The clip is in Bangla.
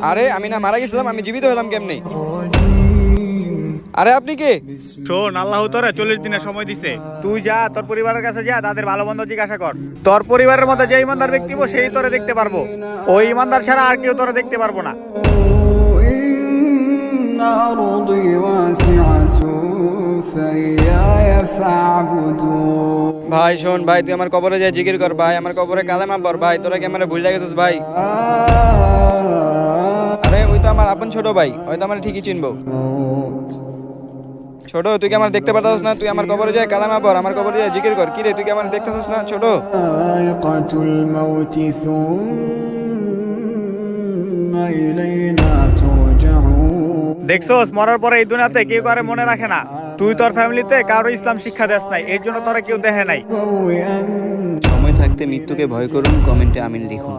আরে আমি না মারা গেছিলাম, আমি জীবিত হলাম কেমনে? আরে আপনি কে? শোন, আল্লাহ তোরে 40 দিনের সময় দিছে। তুই যা, তোর পরিবারের কাছে যা, তাদের ভালো মন্দ জিজ্ঞাসা কর। তোর পরিবারের মধ্যে যে ইমানদার ব্যক্তি সেই তোরে দেখতে পারবো। ওই ইমানদার ছাড়া আর কেউ তোরে দেখতে পারবো না। ভাই শোন ভাই, তুই আমার কবরে যাই জিকির কর ভাই, আমার কবরে কালেমা পড় ভাই। তোরা কি আমার ভুল লাগেছিস ভাই? আরে ওই তো আমার আপন ছোট ভাই, হয়তো আমার ঠিকই চিনবো। ছোট, তুই কি আমার দেখতে পারতাস না? তুই আমার কবরে যাই কালেমা পড়, আমার কবরে যাই জিকির কর। কি রে, তুই কি আমার দেখতেছিস না ছোট? দেখছোস, মরার পরে এই দুনিয়াতে কেউ কারে মনে রাখে না। তুই তোর ফ্যামিলিতে কারো ইসলাম শিক্ষা দেস নাই, এর জন্য তোরা কেউ দেখে নাই। সময় থাকতে মৃত্যুকে ভয় করুন, কমেন্টে আমিন লিখুন।